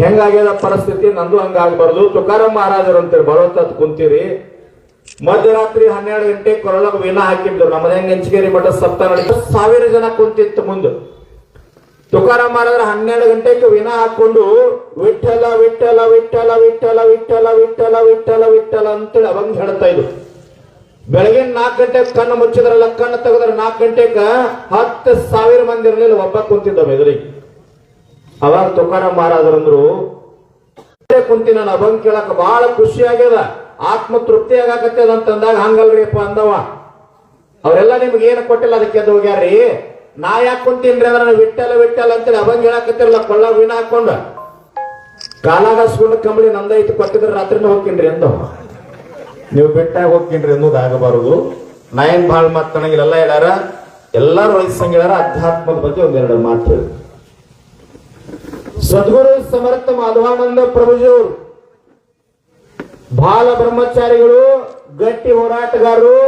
ಹೆಂಗಾಗ್ಯದ ಪರಿಸ್ಥಿತಿ ನಂದು ಹಂಗಾಗ್ಬಾರ್ದು. ತುಕಾರಾಮ್ ಮಹಾರಾಜರು ಅಂತೇಳಿ ಬರೋತತ್ ಕುಂತೀರಿ. ಮಧ್ಯರಾತ್ರಿ 12 ಗಂಟೆ ಕೊರಳಗ ವೀಣ ಹಾಕಿದ್ರು. ನಮ್ಮದ ಹೆಂಗ್ ಹೆಂಚಗೇರಿ ಮಠ ಸಪ್ತಾಹ ನಡೀತು. 1000 ಜನ ಕುಂತಿತ್ತು ಮುಂದೆ. ತುಕಾರಾಮ್ ಮಹಾರಾಜರು 12 ಗಂಟೆಗೆ ವೀಣ ಹಾಕೊಂಡು ವಿಠಲ ವಿಠಲ ವಿಠಲ ವಿಠಲ ವಿಠಲ ವಿಠಲ ವಿಠಲ ವಿಠಲ ಅಂತೇಳಿ ಅವಂಗ್ ಹೇಳ್ತಾ ಇದ್ರು. ಬೆಳಗಿನ 4 ಗಂಟೆಗೆ ಕಣ್ಣು ಮುಚ್ಚಿದ್ರಲ್ಲ, ಕಣ್ಣು ತೆಗೆದ್ರ 4 ಗಂಟೆಗೆ 10,000 ಮಂದಿ ಇರಲಿಲ್ಲ, ಒಬ್ಬ ಕುಂತಿದ್ದ ಎದುರಿಗೆ. ಅವಾಗ ತುಕಾರಾಮ್ ಮಹಾರಾಜರಂದ್ರು ಕುಂತಿ ನಾನು ಅಭಂಗ್ ಕೇಳಕ್ ಬಹಳ ಖುಷಿ ಆಗ್ಯದ, ಆತ್ಮ ತೃಪ್ತಿ ಆಗಾಕತ್ತದ ಅಂತಂದಾಗ ಹಂಗಲ್ರಿಪ್ಪ ಅಂದವ. ಅವರೆಲ್ಲ ನಿಮ್ಗೆ ಏನು ಕೊಟ್ಟಿಲ್ಲ ಅದಕ್ಕೆ ಎದ್ದು ಹೋಗ್ಯಾರ್ರಿ. ನಾ ಯಾಕೆ ಕುಂತೀನ್ರಿ ಅಂದ್ರೆ ನಾನು ವಿಠಲ ವಿಠಲ ಅಂತೇಳಿ ಅಭಂಗ್ ಹೇಳಕತ್ತಿರಲ್ಲ, ಕೊಳ್ಳ ವೀಣ ಹಾಕೊಂಡ ಕಾಲಾಗಸ್ಕೊಂಡು ಕಂಬಳಿ ನಂದೈತಿ ಕೊಟ್ಟಿದ್ರೆ ರಾತ್ರಿನ ಹೋಗ್ತೀನ್ರಿ ಅಂದವ. ನೀವು ಬಿಟ್ಟಾಗ ಹೋಗ್ತೀನ್ರಿ ಅನ್ನೋದು ಆಗಬಾರದು. ನಾ ಏನ್ ಭಾಳ ಮಾತನಾಗಿಲ್ಲ ಹೇಳ್ಯಾರ, ಎಲ್ಲಾರು ವಯಸ್ಸಂಗ ಹೇಳ್ಯಾರ. ಅಧ್ಯಾತ್ಮದ ಬಗ್ಗೆ ಒಂದೆರಡು ಮಾತು ಹೇಳಿ. ಸದ್ಗುರು ಸಮರ್ಥ ಮಾಧವಾನಂದ ಪ್ರಭುಜಿಯವರು ಬಾಲ ಬ್ರಹ್ಮಚಾರಿಗಳು, ಗಟ್ಟಿ ಹೋರಾಟಗಾರರು.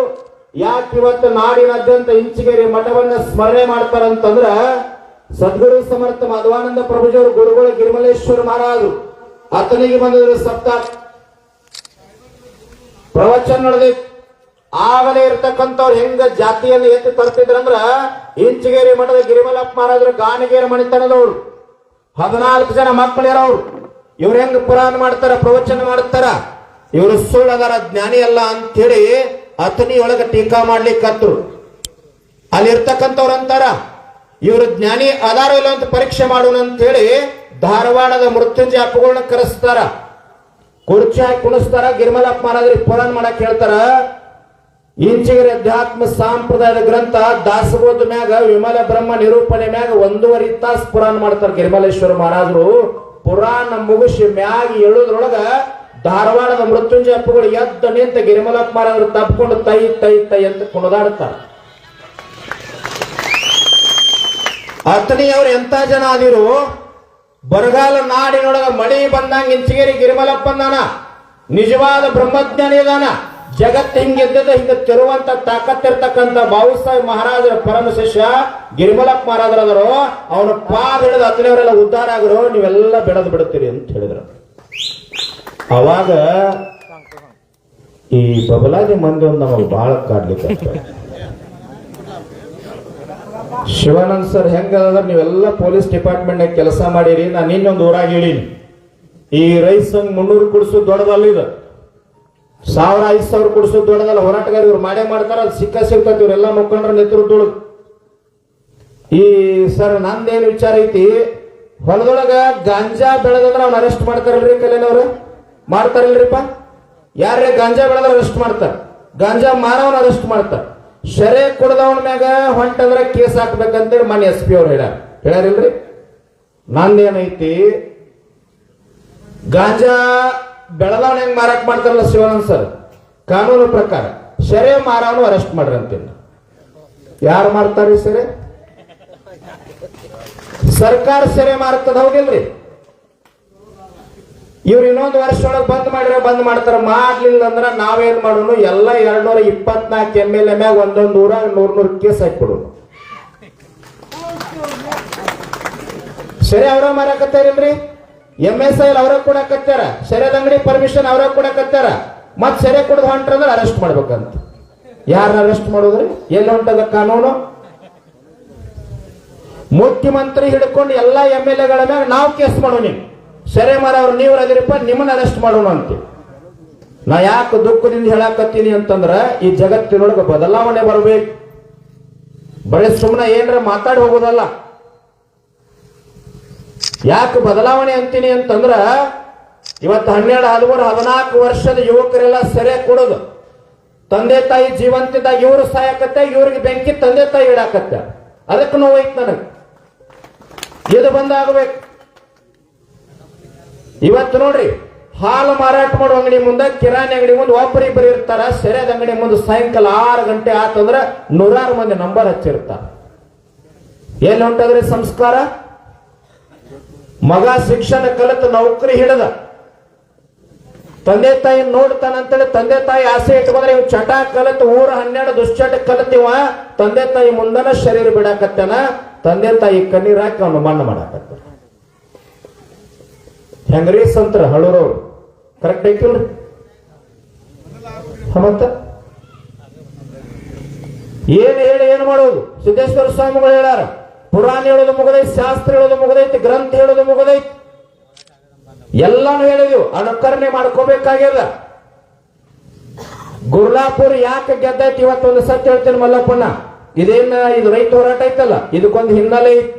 ಯಾಕೆ ಇವತ್ತು ನಾಡಿನಾದ್ಯಂತ ಇಂಚಿಗೇರಿ ಮಠವನ್ನ ಸ್ಮರಣೆ ಮಾಡ್ತಾರಂತಂದ್ರ ಸದ್ಗುರು ಸಮರ್ಥ ಮಾಧವಾನಂದ ಪ್ರಭುಜಿಯವರು ಗುರುಗಳು ಗಿರಿಮಲೇಶ್ವರ ಮಹಾರಾಜರು ಆತನಿಗೆ ಬಂದಿದ್ರು. ಸಪ್ತಾಹ ಪ್ರವಚನ ನಡೆದಿತ್ತು. ಆಗಲೇ ಇರ್ತಕ್ಕಂಥವ್ರು ಹೆಂಗ ಜಾತಿಯನ್ನು ಎತ್ತಿ ತರ್ತಿದ್ರಂದ್ರ ಇಂಚಿಗೇರಿ ಮಠದ ಗಿರಿಮಲಪ್ಪ ಮಹಾರಾಜರು ಗಾಣಿಗೇರಿ ಮಣಿತನದವ್ರು. 14 ಜನ ಮಕ್ಕಳು ಇರೋರು. ಇವ್ರು ಹೆಂಗ ಪುರಾಣ ಮಾಡ್ತಾರ, ಪ್ರವಚನ ಮಾಡ್ತಾರ. ಇವರು ಸುಳ್ಳದಾರ, ಜ್ಞಾನಿ ಅಲ್ಲ ಅಂತೇಳಿ ಅತನಿ ಒಳಗ ಟೀಕಾ ಮಾಡ್ಲಿಕ್ಕತ್ರು. ಅಲ್ಲಿರ್ತಕ್ಕಂಥವ್ರು ಅಂತಾರ ಇವರು ಜ್ಞಾನಿ ಅದಾರ ಇಲ್ಲ ಅಂತ ಪರೀಕ್ಷೆ ಮಾಡೋಣ ಅಂತ ಹೇಳಿ ಧಾರವಾಡದ ಮೃತ್ಯುಂಜಯ ಅಪ್ಪಗಳನ್ನ ಕರೆಸ್ತಾರ. ಕುರ್ಚಿ ಹಾಕಿ ಕುಣಿಸ್ತಾರ. ಗಿರಿಮಲಪ್ಪ ಮಹಾರಾಜರಿಗೆ ಪುರಾಣ ಮಾಡಕ್ ಹೇಳ್ತಾರ. ಇಂಚಿಗೇರಿ ಅಧ್ಯಾತ್ಮ ಸಂಪ್ರದಾಯದ ಗ್ರಂಥ ದಾಸಬೋಧ ಮ್ಯಾಗ ವಿಮಲ ಬ್ರಹ್ಮ ನಿರೂಪಣೆ ಮ್ಯಾಗ 1.5 ತಾಸು ಪುರಾಣ ಮಾಡ್ತಾರ ಗಿರಿಮಲೇಶ್ವರ ಮಹಾರಾಜರು. ಪುರಾಣ ಮುಗಿಸಿ ಮ್ಯಾಗ ಹೇಳೋದ್ರೊಳಗ ಧಾರವಾಡದ ಮೃತ್ಯುಂಜಯ ಅಪ್ಪಗಳು ಎದ್ದ ನಿಂತ ಗಿರಿಮಲಪ್ಪ ಮಹಾರಾಜರು ತಪ್ಕೊಂಡು ತೈ ತೈ ತೈ ಅಂತ ಕುಣಿದಾಡ್ತಾರ. ಅತನಿಯವ್ರು ಎಂತ ಜನ ಆದಿರು. ಬರಗಾಲ ನಾಡಿನೊಳಗ ಮಳಿ ಬಂದಂಗ ಇಂಚಿಗೇರಿ ಗಿರಿಮಲಪ್ಪ ಅಂದಾನ, ನಿಜವಾದ ಬ್ರಹ್ಮಜ್ಞಾನಿ ಅದಾನ. ಜಗತ್ ಹಿಂಗಿದ್ದದ ಹಿಂಗ ತಿರುವಂತ ತಾಕತ್ತಿರ್ತಕ್ಕಂಥ ಬಾಬುಸಾಹೇಬ್ ಮಹಾರಾಜರ ಪರಮ ಶಿಷ್ಯ ಗಿರಿಮಲಪ್ಪ ಮಹಾರಾಜರದರು. ಅವನ ಪಾದ ಹಿಡಿದು ಅತನಿಯವರೆಲ್ಲ ಉದ್ಧಾರ ಆಗರು, ನೀವೆಲ್ಲ ಬೆಳೆದು ಬಿಡುತ್ತೀರಿ ಅಂತ ಹೇಳಿದ್ರು. ಅವಾಗ ಈ ಬಬಲಾದಿ ಮಂದಿ ಒಂದು ನಮಗೆ ಬಹಳ ಕಾಡ್ಲಿಕ್ಕೆ. ಶಿವಾನಂದ್ ಸರ್ ಹೆಂಗಂದ್ರೆ ನೀವೆಲ್ಲ ಪೊಲೀಸ್ ಡಿಪಾರ್ಟ್ಮೆಂಟ್ ಕೆಲಸ ಮಾಡಿರಿ. ನಾನು ಇನ್ನೊಂದು ಊರಾಗ ಹೇಳೀನಿ, ಈ ರೈಸ್ ಸಂಘ 300 ಕುಡಿಸೋದು ದೊಡ್ಡದಲ್ಲ, ಇದು 1000-5000 ಕುಡಿಸೋದು ದೊಡ್ಡದಲ್ಲ. ಹೋರಾಟಗಾರ ಇವ್ರು ಮಾಡೇ ಮಾಡ್ತಾರ, ಅದು ಸಿಗ್ತೈತಿ ಇವರೆಲ್ಲ ಮುಖಂಡರ ನೇತೃತ್ವದೊಳಗೆ. ಈ ಸರ್ ನಂದೇನು ವಿಚಾರ ಐತಿ, ಹೊಲದೊಳಗ ಗಾಂಜಾ ಬೆಳೆದಂದ್ರೆ ಅವ್ನ ಅರೆಸ್ಟ್ ಮಾಡ್ತಾರಲ್ರಿ, ಕಲ್ಯಾಣವ್ರು ಮಾಡ್ತಾರಲ್ರಿಪ್ಪ. ಯಾರೇ ಗಾಂಜಾ ಬೆಳೆದ್ರೆ ಅರೆಸ್ಟ್ ಮಾಡ್ತಾರ, ಗಾಂಜಾ ಮಾರವನ್ನ ಅರೆಸ್ಟ್ ಮಾಡ್ತಾರ. ಶರೆ ಕುಡ್ದವನ ಮ್ಯಾಗ ಹೊಂಟಂದ್ರೆ ಕೇಸ್ ಹಾಕ್ಬೇಕಂತೇಳಿ ಮನೆ SP ಅವ್ರು ಹೇಳ್ಯಾರಿಲ್ರಿ. ನಂದೇನೈತಿ, ಗಾಂಜಾ ಬೆಳೆದವನ ಹೆಂಗ್ ಮಾರಾಟ ಮಾಡ್ತಾರಲ್ಲ ಶಿವಾನಂದ್ ಸರ್, ಕಾನೂನು ಪ್ರಕಾರ ಶರೆ ಮಾರವನು ಅರೆಸ್ಟ್ ಮಾಡ್ರಿ ಅಂತೀನಿ. ಯಾರು ಮಾಡ್ತಾರ್ರಿ ಸೆರೆ? ಸರ್ಕಾರ ಸೆರೆ ಮಾರ್ತದ, ಹೌದಿಲ್ರಿ? ಇವ್ರು ಇನ್ನೊಂದು ವರ್ಷ ಒಳಗೆ ಬಂದ್ ಮಾಡಿದ್ರೆ ಬಂದ್ ಮಾಡ್ತಾರ. ಮಾಡ್ಲಿಲ್ಲ ಅಂದ್ರ ನಾವೇನ್ ಮಾಡೋನು, ಎಲ್ಲ 224 MLA ಮ್ಯಾಗ ಒಂದೊಂದು ಊರಾಗ 100 ಕೇಸ್ ಹಾಕ್ಬಿಡೋನು. ಸರಿ ಅವ್ರ ಮಾರಾಕತ್ತಾರಿಲ್ರಿ. MSI ಅವರ ಕೂಡ ಕತ್ತಾರ, ಸೆರೆದ ಅಂಗಡಿ ಪರ್ಮಿಷನ್ ಅವರ ಕೂಡ ಕತ್ತಾರ. ಮತ್ ಸೆರೆ ಕುಡ್ದು ಹೊಂಟ್ರಂದ್ರೆ ಅರೆಸ್ಟ್ ಮಾಡ್ಬೇಕಂತ. ಯಾರನ್ನ ಅರೆಸ್ಟ್ ಮಾಡೋದ್ರಿ? ಎಲ್ಲಿ ಹೊಂಟದ ಕಾನೂನು? ಮುಖ್ಯಮಂತ್ರಿ ಹಿಡ್ಕೊಂಡು ಎಲ್ಲ MLA ಗಳ ಮ್ಯಾಗ ನಾವು ಕೇಸ್ ಮಾಡೋಣ. ಸೆರೆ ಮಾರವ್ರು ನೀವು ಅದಿರಪ್ಪ, ನಿಮ್ಮನ್ನ ಅರೆಸ್ಟ್ ಮಾಡೋಣ ಅಂತ. ನಾ ಯಾಕೆ ದುಃಖದಿಂದ ಹೇಳಾಕತ್ತೀನಿ ಅಂತಂದ್ರ ಈ ಜಗತ್ತಿನೊಳಗೆ ಬದಲಾವಣೆ ಬರ್ಬೇಕು. ಬರೀ ಸುಮ್ಮನೆ ಏನ್ರ ಮಾತಾಡಿ ಹೋಗೋದಲ್ಲ. ಯಾಕೆ ಬದಲಾವಣೆ ಅಂತೀನಿ ಅಂತಂದ್ರ ಇವತ್ತು 12, 13, 14 ವರ್ಷದ ಯುವಕರೆಲ್ಲ ಸೆರೆ ಕೊಡೋದು. ತಂದೆ ತಾಯಿ ಜೀವಂತಿದ್ದಾಗ ಇವರು ಸಾಯಕತ್ತೆ, ಇವ್ರಿಗೆ ಬೆಂಕಿ ತಂದೆ ತಾಯಿ ಇಡಾಕತ್ತೆ. ಅದಕ್ಕೆ ನೋವೈತ್ ನನಗೆ. ಇದು ಬಂದಾಗಬೇಕು. ಇವತ್ತು ನೋಡ್ರಿ, ಹಾಲು ಮಾರಾಟ ಮಾಡೋ ಅಂಗಡಿ ಮುಂದೆ, ಕಿರಾಣಿ ಅಂಗಡಿ ಮುಂದೆ ಒಬ್ಬರಿಬ್ಬರು ಇರ್ತಾರ. ಸೆರೆದ ಅಂಗಡಿ ಮುಂದೆ ಸಾಯಂಕಾಲ 6 ಗಂಟೆ ಆತಂದ್ರ 100 ಮಂದಿ ನಂಬರ್ ಹಚ್ಚಿರ್ತಾರ. ಎಲ್ಲಿ ಹೊಂಟದ್ರಿ ಸಂಸ್ಕಾರ? ಮಗ ಶಿಕ್ಷಣ ಕಲಿತು ನೌಕರಿ ಹಿಡದ ತಂದೆ ತಾಯಿ ನೋಡ್ತಾನಂತೇಳಿ ತಂದೆ ತಾಯಿ ಆಸೆ ಇಟ್ಕೊಂಡ್ರೆ ಇವ್ ಚಟ ಕಲಿತು ಊರ 12 ದುಶ್ಚಟ ಕಲಿತಿವ ತಂದೆ ತಾಯಿ ಮುಂದನ ಶರೀರ ಬಿಡಾಕತ್ತಾನ. ತಂದೆ ತಾಯಿ ಕಣ್ಣೀರ್ ಹಾಕಿ ಅವನು ಮಣ್ಣು ಮಾಡಾಕತ್ತ. ಹೆಂಗ್ರಿ ಸಂತರ ಹಳೂರವ್ರು ಕರೆಕ್ಟ್ ಐತಿಲ್ರಿ ಮತ್ತ ಏನ್ ಹೇಳಿ ಏನು ಮಾಡೋದು? ಸಿದ್ದೇಶ್ವರ ಸ್ವಾಮಿಗಳು ಹೇಳ್ಯಾರ, ಪುರಾಣ ಹೇಳೋದು ಮುಗದೈತಿ, ಶಾಸ್ತ್ರ ಹೇಳೋದು ಮುಗದೈತಿ, ಗ್ರಂಥ ಹೇಳೋದು ಮುಗದೈತಿ, ಎಲ್ಲಾನು ಹೇಳಿದೆವು. ಅನುಕರಣೆ ಮಾಡ್ಕೋಬೇಕಾಗ್ಯದ. ಗುರ್ಲಾಪುರ್ ಯಾಕೆ ಗೆದ್ದೈತಿ ಇವತ್ತೊಂದು ಸತ್ಯ ಹೇಳ್ತೇನೆ ಮಲ್ಲಪ್ಪಣ್ಣ. ಇದು ರೈತ ಹೋರಾಟ ಐತಲ್ಲ, ಇದಕ್ಕೊಂದು ಹಿನ್ನೆಲೆ ಐತಿ.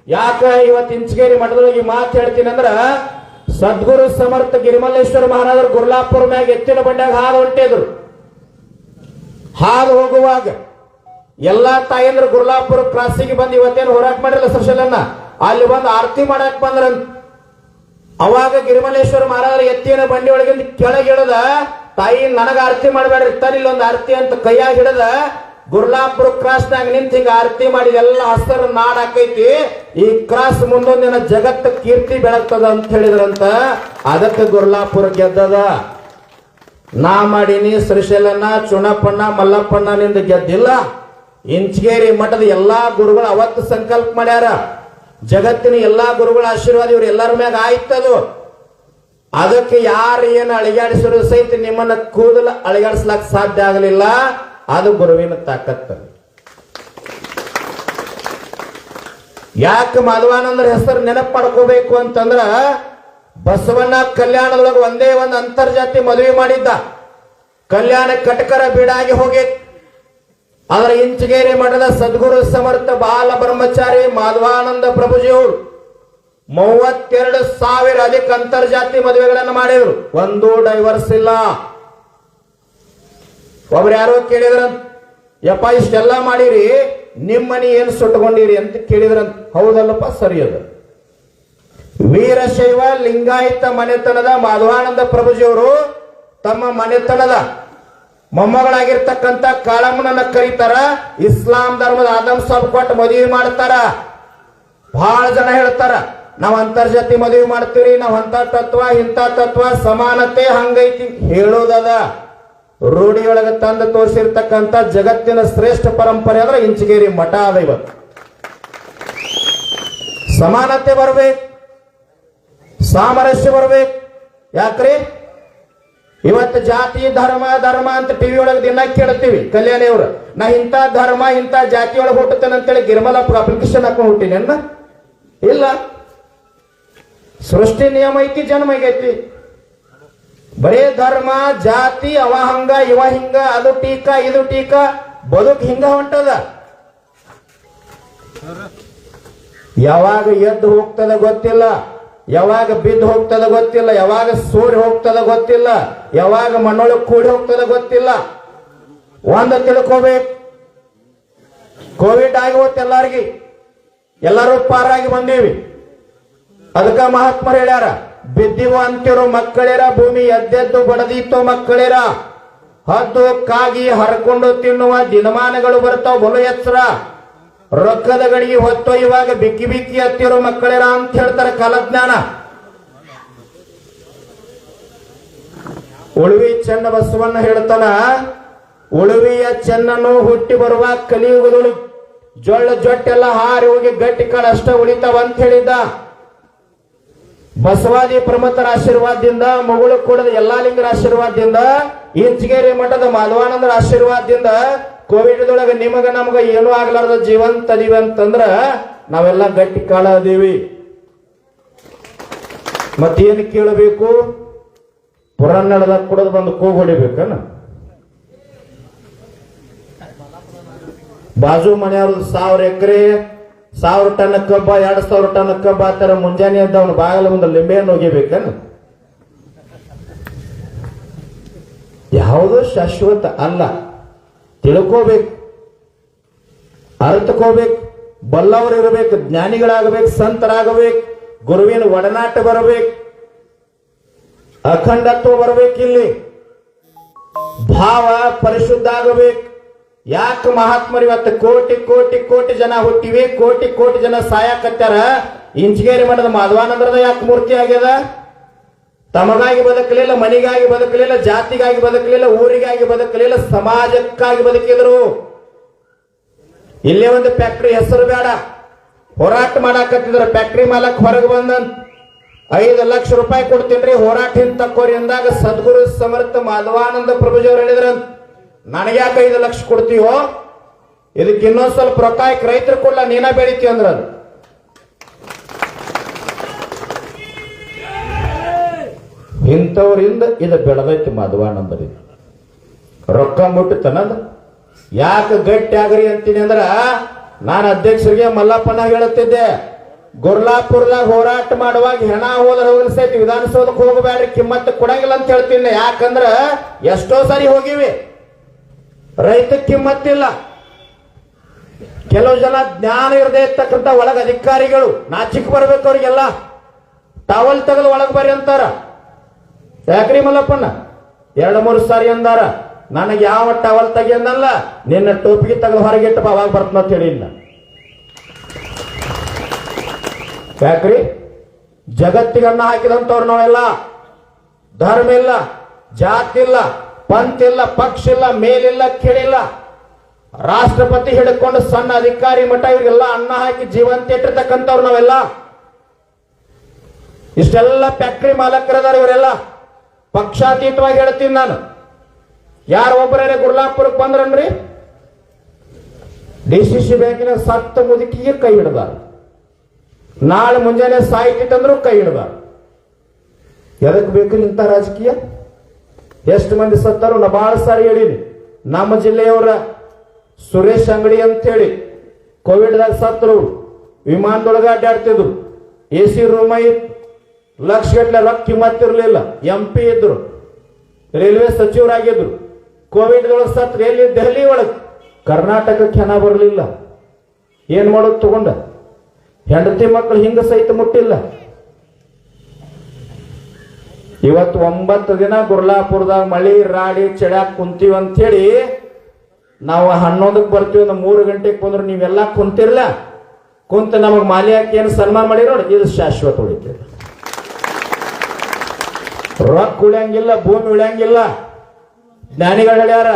ಯಾಕ ಇವತ್ತು ಇಂಚಗೇರಿ ಮಠದೊಳಗೆ ಮಾತು ಹೇಳ್ತೀನಿ ಅಂದ್ರ, ಸದ್ಗುರು ಸಮರ್ಥ ಗಿರಿಮಲ್ಲೇಶ್ವರ ಮಹಾರಾಜರು ಗುರ್ಲಾಪುರ ಮ್ಯಾಗ ಎತ್ತಿನ ಬಂಡ್ಯಾಗ ಹಾದು ಹೊಂಟಿದ್ರು. ಹಾದು ಹೋಗುವಾಗ ಎಲ್ಲಾ ತಾಯಂದ್ರ ಗುರ್ಲಾಪುರ ಕ್ರಾಸಿಗೆ ಬಂದು ಇವತ್ತೇನು ಹೋರಾಟ ಮಾಡಿರಲ್ಲ ಸಶಲನ್ನ, ಅಲ್ಲಿ ಬಂದು ಆರತಿ ಮಾಡಕ್ ಬಂದ್ರಂತ. ಅವಾಗ ಗಿರಿಮಲ್ಲೇಶ್ವರ ಮಹಾರಾಜರ ಎತ್ತಿನ ಬಂಡಿ ಒಳಗಿಂದ ಕೆಳಗಿಡದ, ತಾಯಿ ನನಗ ಆರತಿ ಮಾಡಬೇಡ್ರಿ, ಇಲ್ಲೊಂದು ಆರತಿ ಅಂತ ಕೈಯಾಗ ಹಿಡದ ಗುರ್ಲಾಪುರ ಕ್ರಾಸ್ನಾಗ ನಿಂತ ಹಿಂಗ ಆರತಿ ಮಾಡಿದ. ಎಲ್ಲ ಹಸರ ನಾಡ್ ಹಾಕೈತಿ, ಈ ಕ್ರಾಸ್ ಮುಂದೊಂದಿನ ಜಗತ್ತ ಕೀರ್ತಿ ಬೆಳಗ್ತದ ಅಂತ ಹೇಳಿದ್ರಂತ. ಅದಕ್ಕೆ ಗುರ್ಲಾಪುರ ಗೆದ್ದದ. ನಾ ಮಾಡೀನಿ ಶ್ರೀಶೈಲನ್ನ, ಚುಣಪ್ಪಣ್ಣ, ಮಲ್ಲಪ್ಪಣ್ಣನಿಂದ ಗೆದ್ದಿಲ್ಲ. ಇಂಚಗೇರಿ ಮಠದ ಎಲ್ಲಾ ಗುರುಗಳು ಅವತ್ತು ಸಂಕಲ್ಪ ಮಾಡ್ಯಾರ. ಜಗತ್ತಿನ ಎಲ್ಲಾ ಗುರುಗಳ ಆಶೀರ್ವಾದ ಇವ್ರು ಎಲ್ಲರ ಮ್ಯಾಗ ಆಯ್ತದು. ಅದಕ್ಕೆ ಯಾರು ಏನು ಅಳಿಗಾಡಿಸಿರೋ ಸಹಿತ ನಿಮ್ಮನ್ನ ಕೂದಲು ಅಳಿಗಾಡಿಸ್ಲಾಕ ಸಾಧ್ಯ ಆಗಲಿಲ್ಲ. ಅದು ಗುರುವಿನ ತಾಕತ್ತು. ಯಾಕೆ ಮಾಧವಾನಂದರ ಹೆಸರು ನೆನಪು ಮಾಡ್ಕೋಬೇಕು ಅಂತಂದ್ರ, ಬಸವಣ್ಣ ಕಲ್ಯಾಣದೊಳಗೆ ಒಂದೇ ಒಂದು ಅಂತರ್ಜಾತಿ ಮದುವೆ ಮಾಡಿದ್ದ. ಕಲ್ಯಾಣ ಕಟಕರ ಬೀಡಾಗಿ ಹೋಗಿ, ಅದರ ಇಂಚಗೇರಿ ಮಠದ ಸದ್ಗುರು ಸಮರ್ಥ ಬಾಲ ಬ್ರಹ್ಮಚಾರಿ ಮಾಧವಾನಂದ ಪ್ರಭುಜಿಯವರು 32,000 ಅಧಿಕ ಅಂತರ್ಜಾತಿ ಮದುವೆಗಳನ್ನು ಮಾಡಿದ್ರು. ಒಂದು ಡೈವರ್ಸ್ ಇಲ್ಲ. ಒಬ್ರು ಯಾರೋ ಕೇಳಿದ್ರಂತ, ಯಪ್ಪ ಇಷ್ಟೆಲ್ಲ ಮಾಡಿರಿ, ನಿಮ್ಮನಿ ಏನ್ ಸುಟ್ಟಕೊಂಡಿರಿ ಅಂತ ಕೇಳಿದ್ರಂತ. ಹೌದಲ್ಲಪ್ಪ, ಸರಿ ಅದ. ವೀರಶೈವ ಲಿಂಗಾಯತ ಮನೆತನದ ಮಾಧವಾನಂದ ಪ್ರಭುಜಿಯವರು ತಮ್ಮ ಮನೆತನದ ಮೊಮ್ಮಗಳಾಗಿರ್ತಕ್ಕಂಥ ಕಾಳಮ್ಮನನ್ನ ಕರೀತಾರ. ಇಸ್ಲಾಂ ಧರ್ಮದ ಆದಮ್ ಸಾಬ್ ಕೊಟ್ಟು ಮದುವೆ ಮಾಡ್ತಾರ. ಬಹಳ ಜನ ಹೇಳ್ತಾರ, ನಾವ್ ಅಂತರ್ಜಾತಿ ಮದುವೆ ಮಾಡ್ತೀವಿ, ನಾವ್ ಅಂತ ತತ್ವ ಇಂಥ ತತ್ವ ಸಮಾನತೆ ಹಂಗೈತಿ ಹೇಳೋದದ. ರೂಢಿಯೊಳಗೆ ತಂದು ತೋರಿಸಿರ್ತಕ್ಕಂಥ ಜಗತ್ತಿನ ಶ್ರೇಷ್ಠ ಪರಂಪರೆ ಅಂದ್ರೆ ಇಂಚಗೇರಿ ಮಠ ಅದ. ಇವತ್ತು ಸಮಾನತೆ ಬರ್ಬೇಕು, ಸಾಮರಸ್ಯ ಬರ್ಬೇಕು. ಯಾಕ್ರಿ ಇವತ್ತು ಜಾತಿ ಧರ್ಮ ಧರ್ಮ ಅಂತ ಟಿವಿ ಒಳಗೆ ದಿನ ಕೇಳ್ತೀವಿ. ಕಲ್ಯಾಣಿ ಅವ್ರು, ನಾ ಇಂಥ ಧರ್ಮ ಇಂಥ ಜಾತಿ ಒಳಗೆ ಹುಟ್ಟುತ್ತೇನೆ ಅಂತೇಳಿ ಗಿರಿಮಲಪ್ಪ ಅಪ್ಲಿಕೇಶನ್ ಹಾಕೊಂಡು ಹುಟ್ಟಿನ ಇಲ್ಲ. ಸೃಷ್ಟಿ ನಿಯಮ ಐತಿ, ಜನ್ಮ ಐತಿ. ಬರೇ ಧರ್ಮ ಜಾತಿ ಅವ ಹಂಗ ಇವ ಹಿಂಗ, ಅದು ಟೀಕಾ ಇದು ಟೀಕಾ, ಬದುಕು ಹಿಂಗ ಹೊಂಟದ. ಯಾವಾಗ ಎದ್ದು ಹೋಗ್ತದ ಗೊತ್ತಿಲ್ಲ, ಯಾವಾಗ ಬಿದ್ದು ಹೋಗ್ತದ ಗೊತ್ತಿಲ್ಲ, ಯಾವಾಗ ಸೂರ್ಯ ಹೋಗ್ತದ ಗೊತ್ತಿಲ್ಲ, ಯಾವಾಗ ಮಣ್ಣೊಳಗೆ ಕೂಡಿ ಹೋಗ್ತದ ಗೊತ್ತಿಲ್ಲ. ಒಂದ ತಿಳ್ಕೋಬೇಕು, ಕೋವಿಡ್ ಆಗಿ ಹೋತ್ ಎಲ್ಲಾರ್ಗಿ, ಎಲ್ಲರೂ ಪಾರಾಗಿ ಬಂದೀವಿ. ಅದಕ್ಕ ಮಹಾತ್ಮರು ಹೇಳ್ಯಾರ, ಬಿದ್ದಿವ ಅಂತಿರೋ ಮಕ್ಕಳಿರ, ಭೂಮಿ ಎದ್ದೆದ್ದು ಬಡದೀತೋ ಮಕ್ಕಳಿರ, ಹದ್ದು ಕಾಗಿ ಹರ್ಕೊಂಡು ತಿನ್ನುವ ದಿನಮಾನಗಳು ಬರ್ತಾವ ಬಲು ಎಚ್ಚರ, ರೊಕ್ಕದ ಗಡಿಗೆ ಹೊತ್ತೋ ಇವಾಗ ಬಿಕ್ಕಿ ಬಿಕ್ಕಿ ಹತ್ತಿರೋ ಮಕ್ಕಳಿರ ಅಂತ ಹೇಳ್ತಾರೆ ಕಾಲಜ್ಞಾನ. ಉಳುವಿ ಚೆನ್ನ ಬಸವಣ್ಣ ಹೇಳ್ತಾನ, ಉಳುವಿಯ ಚೆನ್ನನ್ನು ಹುಟ್ಟಿ ಬರುವ ಕಲಿಯುಗದಳು ಜೊಳ್ಳ ಜೊಟ್ಟೆಲ್ಲ ಹಾರಿ ಹೋಗಿ ಗಟ್ಟಿ ಕಾಳು ಅಷ್ಟ ಉಳಿತಾವ ಅಂತ ಹೇಳಿದ್ದ. ಬಸವಾದಿ ಪ್ರಮುಖರ ಆಶೀರ್ವಾದದಿಂದ, ಮಗಳು ಕೂಡದ ಎಲ್ಲಾ ಲಿಂಗರ ಆಶೀರ್ವಾದದಿಂದ, ಇಂಚಗೇರಿ ಮಠದ ಮಾಧವಾನಂದರ ಆಶೀರ್ವಾದದಿಂದ ಕೋವಿಡ್ದೊಳಗೆ ನಿಮಗ ನಮಗ ಏನೂ ಆಗ್ಲಾರ್ದ ಜೀವಂತ ಅದೀವಿ ಅಂತಂದ್ರ ನಾವೆಲ್ಲ ಗಟ್ಟಿ ಕಾಳ ಅದೀವಿ. ಮತ್ತೇನು ಕೇಳಬೇಕು? ಪುರಾಣದಾಗ ಕುಡದ್ ಬಂದು ಕೂಗ್ ಹೊಡಿಬೇಕನ್ನ. ಬಾಜು ಮನೆಯವ್ರದ್ದು 1000 ಎಕರೆ 1000 ಟನ್ ಕಬ್ಬ 2000 ಟನ್ ಕಬ್ಬ ಆತರ ಮುಂಜಾನೆ ಎದ್ದ ಅವನು ಬಾಗಲ ಮುಂದೆ ಲಿಂಬೆಯನ್ನು ಹೋಗಿಬೇಕನ್ನ. ಯಾವುದೋ ಶಾಶ್ವತ ಅಲ್ಲ. ತಿಳ್ಕೋಬೇಕು, ಅರ್ಥಕೋಬೇಕು, ಬಲ್ಲವರು ಇರಬೇಕು, ಜ್ಞಾನಿಗಳಾಗಬೇಕು, ಸಂತರಾಗಬೇಕು, ಗುರುವಿನ ಒಡನಾಟ ಬರಬೇಕು, ಅಖಂಡತ್ವ ಬರಬೇಕು, ಇಲ್ಲಿ ಭಾವ ಪರಿಶುದ್ಧ ಆಗಬೇಕು. ಯಾಕೆ ಮಹಾತ್ಮರು ಇವತ್ತು ಕೋಟಿ ಕೋಟಿ ಕೋಟಿ ಜನ ಹುಟ್ಟಿವಿ, ಕೋಟಿ ಕೋಟಿ ಜನ ಸಾಯಕತ್ಯಾರ? ಇಂಚಗೇರಿ ಮಠದ ಮಾಧವಾನಂದರದ ಯಾಕೆ ಮೂರ್ತಿ ಆಗ್ಯದ? ತಮಗಾಗಿ ಬದುಕಲಿಲ್ಲ, ಮನಿಗಾಗಿ ಬದುಕಲಿಲ್ಲ, ಜಾತಿಗಾಗಿ ಬದುಕಲಿಲ್ಲ, ಊರಿಗಾಗಿ ಬದುಕಲಿಲ್ಲ, ಸಮಾಜಕ್ಕಾಗಿ ಬದುಕಿದ್ರು. ಇಲ್ಲೇ ಒಂದು ಫ್ಯಾಕ್ಟ್ರಿ ಹೆಸರು ಬೇಡ, ಹೋರಾಟ ಮಾಡಾಕತ್ತಿದ್ರ. ಫ್ಯಾಕ್ಟ್ರಿ ಮಾಲಕ್ ಹೊರಗೆ ಬಂದಂತ 5 ಲಕ್ಷ ರೂಪಾಯಿ ಕೊಡ್ತೀನಿ ಹೋರಾಟ ಹಿಂದ್ ತಕ್ಕೋರಿ ಅಂದಾಗ ಸದ್ಗುರು ಸಮರ್ಥ ಮಾಧವಾನಂದ ಪ್ರಭುಜಿಯವರು ಹೇಳಿದ್ರ ನನಗೆ ಯಾಕೆ 5 ಲಕ್ಷ ಕೊಡ್ತೀವೋ ಇದಕ್ಕೆ ಇನ್ನೊಂದ್ ಸ್ವಲ್ಪ ರೊಕ್ಕ ರೈತರು ಕೊಡ್ಲ ನೀನ ಬೆಳಿತಿ ಅಂದ್ರ ಇಂಥವ್ರಿಂದ ಇದು ಬೆಳೆದೈತಿ ಮಾಧವಾನಂದರಿಂದ ರೊಕ್ಕ ಮುಟ್ಟತನದ ಯಾಕೆ ಗಟ್ಟಿ ಆಗ್ರಿ ಅಂತೀನಿ ಅಂದ್ರ ನಾನು ಅಧ್ಯಕ್ಷರಿಗೆ ಮಲ್ಲಪ್ಪನ ಹೇಳುತ್ತಿದ್ದೆ ಗುರ್ಲಾಪುರದಾಗ ಹೋರಾಟ ಮಾಡುವಾಗ ಹೆಣ ಹೋದ್ರ ಹೋಗಲಿ ಸಹಿತ ವಿಧಾನಸೌಧಕ್ಕೆ ಹೋಗಬೇಡ್ರಿ ಕಿಮ್ಮತ್ತು ಕೊಡಂಗಿಲ್ಲ ಅಂತ ಹೇಳ್ತೀನಿ ಯಾಕಂದ್ರ ಎಷ್ಟೋ ಸಾರಿ ಹೋಗಿವಿ ರೈತ ಕಿಮ್ಮತ್ತಿಲ್ಲ ಕೆಲವು ಜನ ಜ್ಞಾನ ಇರದೇ ಇರ್ತಕ್ಕಂಥ ಒಳಗ ಅಧಿಕಾರಿಗಳು ನಾಚಿಕ್ ಬರ್ಬೇಕು ಅವ್ರಿಗೆಲ್ಲ ಟವಲ್ ತೆಗೆದು ಒಳಗ್ ಬರ್ರಿ ಅಂತಾರ ಯಾಕ್ರಿ ಮಲ್ಲಪ್ಪಣ್ಣ 2-3 ಸಾರಿ ಅಂದಾರ ನನಗೆ ಯಾವ ಟವಲ್ ತೆಗಿಯಲ್ಲ ನಿನ್ನ ಟೋಪಿಗೆ ತೆಗೆದು ಹೊರಗಿಟ್ಟು ಅವಾಗ ಬರ್ತನ ಅಂತ ಹೇಳಿಲ್ಲ ಯಾಕ್ರಿ ಜಗತ್ತಿಗೆ ಅನ್ನ ಹಾಕಿದಂತವ್ರು ನಾವೆಲ್ಲ ಧರ್ಮ ಇಲ್ಲ ಜಾತಿ ಇಲ್ಲ ಪಂಥ ಇಲ್ಲ ಪಕ್ಷ ಇಲ್ಲ ಮೇಲಿಲ್ಲ ಕೆಳಿಲ್ಲ ರಾಷ್ಟ್ರಪತಿ ಹಿಡ್ಕೊಂಡು ಸಣ್ಣ ಅಧಿಕಾರಿ ಮಠ ಇವರಿಗೆಲ್ಲ ಅನ್ನ ಹಾಕಿ ಜೀವಂತ ಇಟ್ಟಿರ್ತಕ್ಕಂಥವ್ರು ನಾವೆಲ್ಲ ಇಷ್ಟೆಲ್ಲ ಫ್ಯಾಕ್ಟ್ರಿ ಮಾಲಕರದಾರ ಇವರೆಲ್ಲ ಪಕ್ಷಾತೀತವಾಗಿ ಹೇಳ್ತೀನಿ ನಾನು ಯಾರು ಒಬ್ಬರೇ ಗುರ್ಲಾಪುರಕ್ಕೆ ಬಂದ್ರನ್ರಿ DCC ಬ್ಯಾಂಕಿನ ಸತ್ತ ಮುದುಕಿಗೆ ಕೈ ಹಿಡ್ದಾರ ನಾಳೆ ಮುಂಜಾನೆ ಸಾಯ್ತಿತ್ತಂದ್ರು ಕೈ ಹಿಡ್ದಾರ ಎದಕ್ ಬೇಕ್ರಿ ಇಂಥ ರಾಜಕೀಯ ಎಷ್ಟು ಮಂದಿ ಸತ್ತಾರು ನಾ ಬಹಳ ಸಾರಿ ಹೇಳಿನಿ ನಮ್ಮ ಜಿಲ್ಲೆಯವರ ಸುರೇಶ್ ಅಂಗಡಿ ಅಂತ ಹೇಳಿ ಕೋವಿಡ್ದಾಗ ಸತ್ತರು ವಿಮಾನದೊಳಗ ಅಡ್ಡಾಡ್ತಿದ್ರು AC ರೂಮ್ ಲಕ್ಷ ಗಟ್ಟಲೆ ರೊಕ್ಕ ಕಿಮ್ಮತ್ತಿರ್ಲಿಲ್ಲ MP ಇದ್ರು ರೈಲ್ವೆ ಸಚಿವರಾಗಿದ್ರು ಕೋವಿಡ್ದೊಳಗೆ ಸತ್ರ ಎಲ್ಲಿ ದೆಹಲಿ ಒಳಗೆ ಕರ್ನಾಟಕಕ್ಕೆ ಹೆಣ ಬರಲಿಲ್ಲ ಏನ್ ಮಾಡೋದು ತಗೊಂಡ ಹೆಂಡತಿ ಮಕ್ಕಳು ಹಿಂಗ ಸಹಿತ ಮುಟ್ಟಿಲ್ಲ ಇವತ್ತು 9 ದಿನ ಗುರ್ಲಾಪುರದಾಗ ಮಳಿ ರಾಡಿ ಚಡ್ಯಾಕ್ ಕುಂತೀವಿ ಅಂತ ಹೇಳಿ ನಾವು 11ಕ್ಕೆ ಬರ್ತೀವಿ 3 ಗಂಟೆಗೆ ಬಂದ್ರೆ ನೀವೆಲ್ಲ ಕುಂತಿರ್ಲ ಕುಂತ ನಮಗ್ ಮಾಲಿ ಹಾಕಿ ಏನು ಸನ್ಮಾನ ಮಾಡಿ ನೋಡಿ ಇದು ಶಾಶ್ವತ ಉಳಿತೀವಿ ರೊಕ್ಕ ಉಳಿಯಂಗಿಲ್ಲ ಭೂಮಿ ಉಳಿಯಂಗಿಲ್ಲ ಜ್ಞಾನಿಗಳು ಹೇಳ್ಯಾರ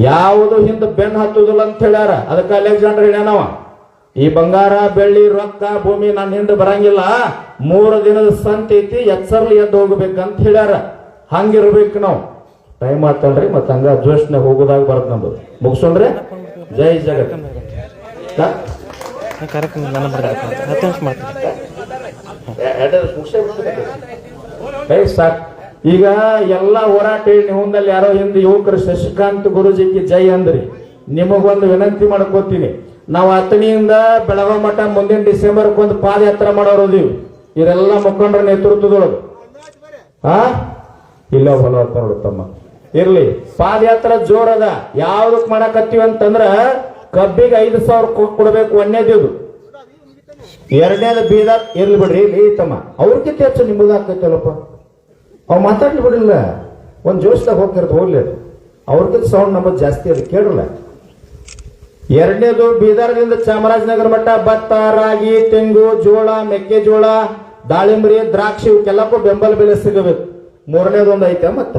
ಯಾವುದು ಹಿಂದೆ ಬೆನ್ನು ಹತ್ತುದಿಲ್ಲ ಅಂತ ಹೇಳ್ಯಾರ ಅದಕ್ಕೆ ಅಲೆಕ್ಸಾಂಡರ್ ಹೇಳ್ಯಾನವ ಈ ಬಂಗಾರ ಬೆಳ್ಳಿ ರೊಕ್ಕ ಭೂಮಿ ನನ್ನ ಹಿಂದೆ ಬರಂಗಿಲ್ಲ 3 ದಿನದ ಸಂತೆ ಐತಿ ಎಚ್ಚರ್ಲಿ ಎದ್ದು ಹೋಗ್ಬೇಕಂತ ಹೇಳ್ಯಾರ ಹಂಗಿರ್ಬೇಕು ನಾವು ಟೈಮ್ ಆಗ್ತಲ್ರಿ ಮತ್ತ ಹಂಗ ಜೋಶ್ನಾಗ ಹೋಗೋದಾಗ ಬರತ್ ನಮ್ದು ಮುಗಿಸೋಣ್ರಿ ಜೈ ಜಗತ್ ಸಾಕ್ ಈಗ ಎಲ್ಲ ಹೋರಾಟ ನಿಮ್ಮಲ್ಲಿ ಯಾರೋ ಹಿಂದೆ ಯುವಕರು ಶಶಿಕಾಂತ್ ಗುರುಜಿಗೆ ಜೈ ಅಂದ್ರಿ ನಿಮಗೊಂದು ವಿನಂತಿ ಮಾಡ್ಕೋತೀನಿ ನಾವು ಅತನಿಯಿಂದ ಬೆಳಗಾವಿ ಮಠ ಮುಂದಿನ ಡಿಸೆಂಬರ್ ಒಂದು ಪಾದಯಾತ್ರೆ ಮಾಡೋರು ಇದೀವಿ ಇವರೆಲ್ಲ ಮುಖಂಡರ ನೇತೃತ್ವದೊಳಗೆ ಇಲ್ಲ ಹೊಲ ನೋಡುತ್ತಮ್ಮ ಇರ್ಲಿ ಪಾದಯಾತ್ರೆ ಜೋರದ ಯಾವ್ದಕ್ ಮಾಡಕತ್ತೀವಿ ಅಂತಂದ್ರ ಕಬ್ಬಿಗೆ 5,000 ಕೊಡ್ಬೇಕು ಒಂದೇದು ಎರಡನೇದು ಬೀದರ್ ಇರ್ಲಿ ಬಿಡ್ರಿ ಇಲ್ಲಿ ತಮ್ಮ ಅವ್ರಿಗಿಂತ ಹೆಚ್ಚು ನಿಮ್ಮದು ಆಗ್ತೈತಲ್ಲಪ್ಪ ಅವ್ ಮಾತಾಡ್ಲಿ ಬಿಡಿಲ್ಲ ಒಂದ್ ಜೋಶ್ದಾಗ ಹೋಗ್ತಿರ್ತ ಹೋಗ್ಲಿ ಅದು ಅವ್ರದ್ದು ಸೌಂಡ್ ನಮ್ಮದು ಜಾಸ್ತಿ ಅದು ಕೇಳಲ್ಲ ಎರಡನೇದು ಬೀದರ್ದಿಂದ ಚಾಮರಾಜನಗರ ಮಟ್ಟ ಭತ್ತ ರಾಗಿ ತೆಂಗು ಜೋಳ ಮೆಕ್ಕೆಜೋಳ ದಾಳಿಂಬರಿ ದ್ರಾಕ್ಷಿ ಇವಕ್ಕೆಲ್ಲಕ್ಕೂ ಬೆಂಬಲ ಬೆಲೆ ಸಿಗಬೇಕು ಮೂರನೇದು ಒಂದು ಐತೆ ಮತ್ತ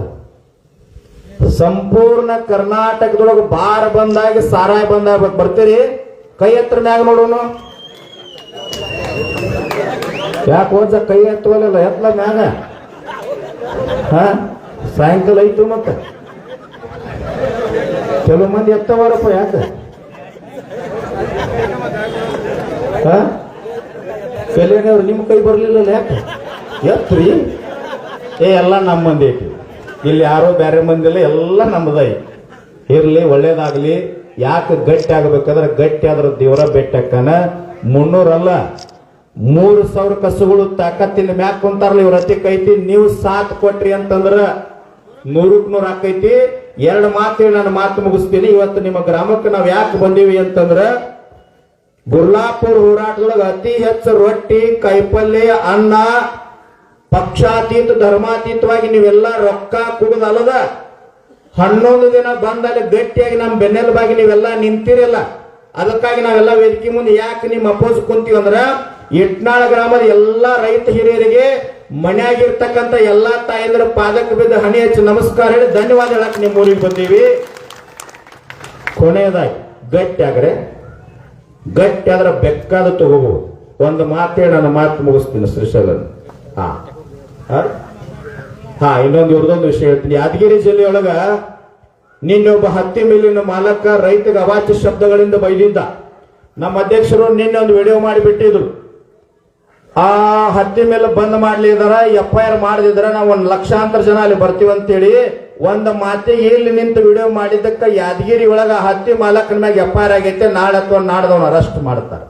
ಸಂಪೂರ್ಣ ಕರ್ನಾಟಕದೊಳಗೆ ಬಾರ್ ಬಂದಾಗಿ ಸಾರಾಯಿ ಬಂದಾಗ ಬರ್ತೀರಿ ಕೈ ಎತ್ತರ ಮ್ಯಾಗ ನೋಡೋನು ಯಾಕೆ ಹೋದ ಕೈ ಎತ್ತವಲ್ಲ ಎತ್ತಲ ಮ್ಯಾಗ ಸಾಯಂಕಾಲ ಐತು ಮತ್ತ ಕೆಲವು ಮಂದಿ ಎತ್ತವಾರಪ್ಪ ಯಾಕೆ ಕಲ್ಯಾಣಿಯವ್ರು ನಿಮ್ ಕೈ ಬರ್ಲಿಲ್ಲ ಯಾಕೆ ಎತ್ರಿ ಎಲ್ಲ ನಮ್ಮ ಮಂದಿ ಐತಿ ಇಲ್ಲಿ ಯಾರೋ ಬೇರೆ ಮಂದಿಲ್ಲ ಎಲ್ಲ ನಮ್ಮದೈ ಇರ್ಲಿ ಒಳ್ಳೇದಾಗ್ಲಿ ಯಾಕೆ ಗಟ್ಟಿ ಆಗ್ಬೇಕಾದ್ರೆ ಗಟ್ಟಿ ಆದ್ರ ದೇವರ ಬೆಟ್ಟಕ್ಕನ 300 ಅಲ್ಲ 3,000 ಕಸುಗಳು ತಾಕತ್ತಿನ ಮ್ಯಾಕ್ ಕುಂತಾರಲ್ಲ ಇವ್ರ ಅತಿ ಕೈತಿ ನೀವು ಸಾಥ್ ಕೊಟ್ರಿ ಅಂತಂದ್ರ 100ಕ್ಕೆ 100 ಆಕೈತಿ 2 ಮಾತು ಹೇಳಿ ನಾನು ಮಾತು ಮುಗಿಸ್ತೀನಿ ಇವತ್ತು ನಿಮ್ಮ ಗ್ರಾಮಕ್ಕೆ ನಾವ್ ಯಾಕೆ ಬಂದೀವಿ ಅಂತಂದ್ರ ಗುರ್ಲಾಪುರ ಹೋರಾಟದೊಳಗೆ ಅತಿ ಹೆಚ್ಚು ರೊಟ್ಟಿ ಕೈಪಲ್ಯ ಅನ್ನ ಪಕ್ಷಾತೀತ ಧರ್ಮಾತೀತವಾಗಿ ನೀವೆಲ್ಲ ರೊಕ್ಕ ಕುಡುದಲ್ಲದ 11 ದಿನ ಬಂದಲ್ಲಿ ಗಟ್ಟಿಯಾಗಿ ನಮ್ಮ ಬೆನ್ನೆಲುಬಾಗಿ ನೀವೆಲ್ಲ ನಿಂತಿರಲ್ಲ ಅದಕ್ಕಾಗಿ ನಾವೆಲ್ಲ ವೇದಿಕೆ ಮುಂದೆ ಯಾಕೆ ನಿಮ್ಮ ಅಪೋಸ್ ಕುಂತೀವಿ ಅಂದ್ರ ಇಟ್ನಾಳ ಗ್ರಾಮದ ಎಲ್ಲಾ ರೈತ ಹಿರಿಯರಿಗೆ ಮನೆಯಾಗಿರ್ತಕ್ಕಂಥ ಎಲ್ಲಾ ತಾಯಂದ್ರ ಪಾದಕ್ಕೆ ಬಿದ್ದ ಹಣಿ ಹಚ್ಚಿ ನಮಸ್ಕಾರ ಹೇಳಿ ಧನ್ಯವಾದ ಹೇಳಕ್ ನಿಮ್ಮ ಊರಿಗೆ ಬಂದೀವಿ ಕೊನೆಯದಾಗಿ ಗಟ್ಟಿ ಆದ್ರೆ ಬೆಕ್ಕಾದ ತಗೋಬಹುದು ಒಂದು ಮಾತೇ ನನ್ನ ಮಾತು ಮುಗಿಸ್ತೀನಿ ಶ್ರೀಶೈಲನ್. ಹಾ ಹಾ ಇನ್ನೊಂದು ಇವ್ರದೊಂದು ವಿಷಯ ಹೇಳ್ತೀನಿ. ಯಾದಗಿರಿ ಜಿಲ್ಲೆಯೊಳಗ ನಿನ್ನೊಬ್ಬ ಹತ್ತಿ ಮಿಲ್ಲಿನ ಮಾಲಕ ರೈತಗೆ ಅವಾಚ್ಯ ಶಬ್ದಗಳಿಂದ ಬೈದಿದ್ದ. ನಮ್ಮ ಅಧ್ಯಕ್ಷರು ನಿನ್ನೆ ಒಂದು ವಿಡಿಯೋ ಮಾಡಿ ಬಿಟ್ಟಿದ್ರು. ಆ ಹತ್ತಿ ಮಿಲ್ ಬಂದ್ ಮಾಡ್ಲಿದಾರ, FIR ಮಾಡದಿದ್ರ ನಾವು 1 ಲಕ್ಷಾಂತರ ಜನ ಅಲ್ಲಿ ಬರ್ತೀವಿ ಅಂತೇಳಿ ಒಂದು ಮಾತಿಗೆ ಇಲ್ಲಿ ನಿಂತು ವಿಡಿಯೋ ಮಾಡಿದ್ದಕ್ಕ ಯಾದಗಿರಿ ಒಳಗ ಹತ್ತಿ ಮಾಲಕನ ಮ್ಯಾಗ FIR ಆಗೈತೆ. ನಾಳೆ ಅಥವಾ ನಾಡ್ದವನ್ನ ಅರೆಸ್ಟ್ ಮಾಡ್ತಾರೆ.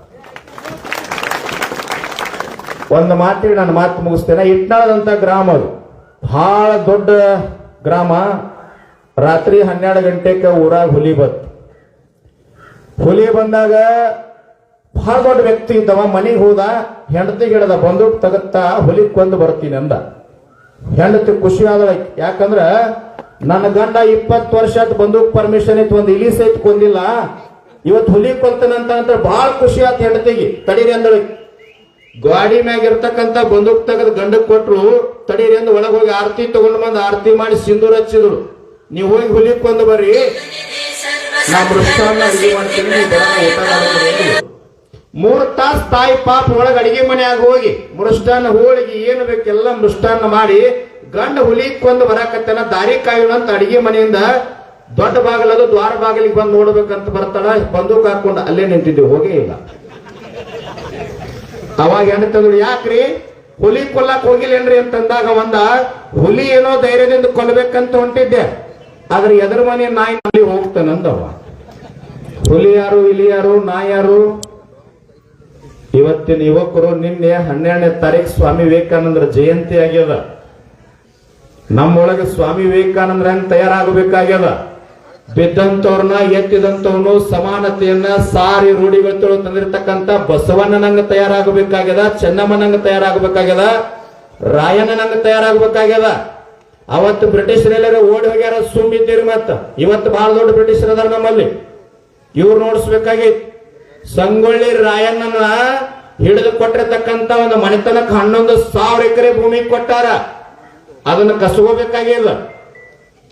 ಒಂದು ಮಾತಿಗೆ ನಾನು ಮಾತು ಮುಗಿಸ್ತೇನೆ. ಇಟ್ನಾಳದಂತ ಗ್ರಾಮ ಅದು ಬಹಳ ದೊಡ್ಡ ಗ್ರಾಮ. ರಾತ್ರಿ 12 ಗಂಟೆಗೆ ಊರಾಗ ಹುಲಿ ಬಂತು. ಹುಲಿ ಬಂದಾಗ ಬಹಳ ದೊಡ್ಡ ವ್ಯಕ್ತಿ ಇದ್ದವ. ಮನೆಗೆ ಹೋದ, ಹೆಂಡತಿಗೆ ಹಿಡದ ಬಂದೂಕ್ ತಗತ್ತಾ ಹುಲಿ ಕೊಂದು ಬರ್ತೀನಿ ಅಂದ. ಹೆಂಡತಿ ಖುಷಿ ಆದ. ಯಾಕಂದ್ರ ನನ್ನ ಗಂಡ 20 ವರ್ಷ ಬಂದೂಕ್ ಪರ್ಮಿಷನ್ ಇತ್ತು, ಒಂದು ಇಲಿ ಸಹಿತ ಕೊಂದಿಲ್ಲ, ಇವತ್ತು ಹುಲಿ ಕೊಂತನಂತ ಬಹಳ ಖುಷಿ ಆಯ್ತು ಹೆಂಡತಿಗೆ. ತಡೀರಿ ಅಂದಳು. ಗಾಡಿ ಮ್ಯಾಗ ಇರ್ತಕ್ಕಂತ ಬಂದೂಕ್ ತೆಗೆದು ಗಂಡಕ್ ಕೊಟ್ರು. ತಡೀರಿ ಅಂದ ಒಳಗೆ ಹೋಗಿ ಆರತಿ ತಗೊಂಡು ಬಂದು ಆರತಿ ಮಾಡಿ ಸಿಂಧೂರ್ ಹಚ್ಚಿದ್ರು. ನೀವು ಹೋಗಿ ಹುಲಿ ಕೊಂದು ಬರ್ರಿ, ನಾ ಮೃಷ್ಟಾನ್ನ ಅಡಿಗೆ ಮಾಡ್ತೀನಿ, ನೀವು ಊಟ ಮಾಡ್ತೀನಿ. 3 ತಾಸು ತಾಯಿ ಪಾಪ ಒಳಗೆ ಅಡಿಗೆ ಮನೆಯಾಗ ಹೋಗಿ ಮೃಷ್ಟಾನ್ನ ಹೋಳಿಗೆ ಏನು ಬೇಕೆಲ್ಲ ಮೃಷ್ಟಾನ್ನ ಮಾಡಿ ಗಂಡ ಹುಲಿ ಕೊಂದು ಬರಾಕತ್ತನ. ದಾರಿ ಕಾಯೋಣ ಅಂತ ಅಡಿಗೆ ಮನೆಯಿಂದ ದೊಡ್ಡ ಬಾಗಿಲದು ದ್ವಾರ ಬಾಗಿಲಿಗೆ ಬಂದು ನೋಡ್ಬೇಕಂತ ಬರ್ತಾಳ. ಬಂದೂಕ್ ಹಾಕೊಂಡು ಅಲ್ಲೇ ನಿಂತಿದ್ದೀವಿ, ಹೋಗೇ ಇಲ್ಲ. ಅವಾಗ ಹೆಣ್ಣು ಯಾಕ್ರಿ ಹುಲಿ ಕೊಲ್ಲಕ್ ಹೋಗಿಲ್ಲೇನ್ರಿ ಅಂತಂದಾಗ ಒಂದ ಹುಲಿ ಏನೋ ಧೈರ್ಯದಿಂದ ಕೊಲ್ಲಬೇಕಂತ ಹೊಂಟಿದ್ದೆ, ಆದ್ರೆ ಎದುರು ಮನೆ ನಾಯಿ ಅಲ್ಲಿ ಹೋಗ್ತಾನಂದವ. ಹುಲಿ ಯಾರು, ಇಲಿ ಯಾರು, ನಾಯಿ ಯಾರು? ಇವತ್ತಿನ ಯುವಕರು ನಿನ್ನೆ 12ನೇ ತಾರೀಕು ಸ್ವಾಮಿ ವಿವೇಕಾನಂದರ ಜಯಂತಿ ಆಗ್ಯದ. ನಮ್ಮೊಳಗೆ ಸ್ವಾಮಿ ವಿವೇಕಾನಂದ್ರ ಹೆಂಗ್ ತಯಾರಾಗಬೇಕಾಗ್ಯದ? ಬಿದ್ದಂತವ್ರನ್ನ ಎತ್ತಿದಂತವ್ನು ಸಮಾನತೆಯನ್ನ ಸಾರಿ ರೂಢಿಗಳು ತಂದಿರ್ತಕ್ಕಂಥ ಬಸವಣ್ಣನಂಗ ತಯಾರಾಗಬೇಕಾಗ್ಯದ, ಚೆನ್ನಮ್ಮನಂಗ ತಯಾರಾಗಬೇಕಾಗ್ಯದ, ರಾಯಣ್ಣನಂಗ ತಯಾರಾಗಬೇಕಾಗ್ಯದ. ಅವತ್ತು ಬ್ರಿಟಿಷರೆಲ್ಲರೂ ಓಡಿ ಹೋಗ್ಯಾರ, ಸುಮ್ಮಿದ್ದೀರಿ. ಮತ್ತ ಇವತ್ತು ಬಹಳ ದೊಡ್ಡ ಬ್ರಿಟಿಷರ್ ಅದಾರ ನಮ್ಮಲ್ಲಿ, ಇವ್ರು ನೋಡಿಸ್ಬೇಕಾಗಿತ್ತು. ಸಂಗೊಳ್ಳಿ ರಾಯಣ್ಣನ ಹಿಡಿದು ಕೊಟ್ಟಿರ್ತಕ್ಕಂಥ ಒಂದು ಮನೆತನಕ್ಕೆ 11,000 ಎಕರೆ ಭೂಮಿ ಕೊಟ್ಟಾರ. ಅದನ್ನು ಕಸ್ಕೋಬೇಕಾಗಿಲ್ಲ.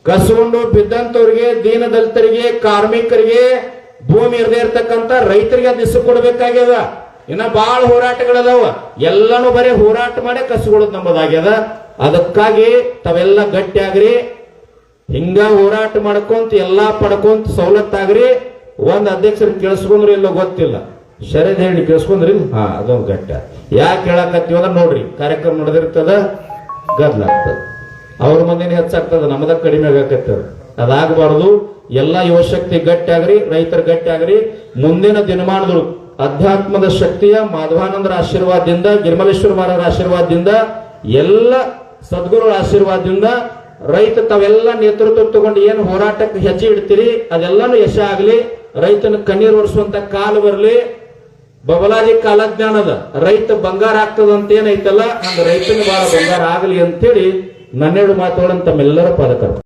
ಕಸ್ಕೊಂಡು ಬಿದ್ದಂತವ್ರಿಗೆ, ದೀನ ದಲಿತರಿಗೆ, ಕಾರ್ಮಿಕರಿಗೆ, ಭೂಮಿ ಇರದೇ ಇರ್ತಕ್ಕಂಥ ರೈತರಿಗೆ ಅದು ಇಸು ಕೊಡ್ಬೇಕಾಗ್ಯದ. ಇನ್ನ ಬಹಳ ಹೋರಾಟಗಳದಾವ. ಎಲ್ಲಾನು ಬರೀ ಹೋರಾಟ ಮಾಡಿ ಕಸ್ಕೊಳ್ಳೋದು ನಮ್ಮದಾಗ್ಯದ. ಅದಕ್ಕಾಗಿ ತಾವೆಲ್ಲ ಗಟ್ಟಿಯಾಗ್ರಿ. ಹಿಂಗ ಹೋರಾಟ ಮಾಡ್ಕೊಂತ ಎಲ್ಲಾ ಪಡ್ಕೊಂತ ಸವಲತ್ತಾಗ್ರಿ. ಒಂದ್ ಅಧ್ಯಕ್ಷರು ಕೇಳಿಸ್ಕೊಂಡ್ರು ಇಲ್ಲೋ ಗೊತ್ತಿಲ್ಲ, ಶರೀರ ಹೇಳಿ ಕೇಳಿಸ್ಕೊಂಡ್ರಿ. ಹಾ, ಅದೊಂದು ಗಟ್ಟ. ಯಾಕೆ ಹೇಳಕತ್ತೀವ ಅಂದ್ರೆ ನೋಡ್ರಿ, ಕಾರ್ಯಕ್ರಮ ನಡೆದಿರ್ತದ, ಗದ್ಲಾಗ್ತದ, ಅವ್ರ ಮಂದಿನ ಹೆಚ್ಚಾಗ್ತದ, ನಮ್ಮದ ಕಡಿಮೆ ಆಗಾಕತ್ತದ. ಅದಾಗಬಾರ್ದು. ಎಲ್ಲಾ ಯುವಶಕ್ತಿ ಗಟ್ಟಿ ಆಗ್ರಿ, ರೈತರ ಗಟ್ಟಿ ಆಗ್ರಿ. ಮುಂದಿನ ದಿನಮಾನಗಳು ಅಧ್ಯಾತ್ಮದ ಶಕ್ತಿಯ ಮಾಧವಾನಂದರ ಆಶೀರ್ವಾದದಿಂದ, ಗಿರಿಮಲೇಶ್ವರ ಮಹಾರಾಜರ ಆಶೀರ್ವಾದದಿಂದ, ಎಲ್ಲ ಸದ್ಗುರುಗಳ ಆಶೀರ್ವಾದದಿಂದ ರೈತ ತಾವೆಲ್ಲ ನೇತೃತ್ವ ತಗೊಂಡು ಏನು ಹೋರಾಟಕ್ಕೆ ಹೆಜ್ಜೆ ಇಡ್ತೀರಿ ಅದೆಲ್ಲಾನು ಯಶ ಆಗ್ಲಿ. ರೈತನ ಕಣ್ಣೀರು ಒರೆಸುವಂತ ಕಾಲ ಬರಲಿ. ಬಬಲಾಜಿ ಕಾಲಜ್ಞಾನದ ರೈತ ಬಂಗಾರ ಆಗ್ತದಂತ ಏನೈತಲ್ಲ, ಹಂಗ ರೈತನ ಬಹಳ ಬಂಗಾರ ಆಗಲಿ ಅಂತೇಳಿ ನನ್ನೆರಡು ಮಾತುಗಳನ್ನು ತಮ್ಮೆಲ್ಲರ ಪಾದಕರು.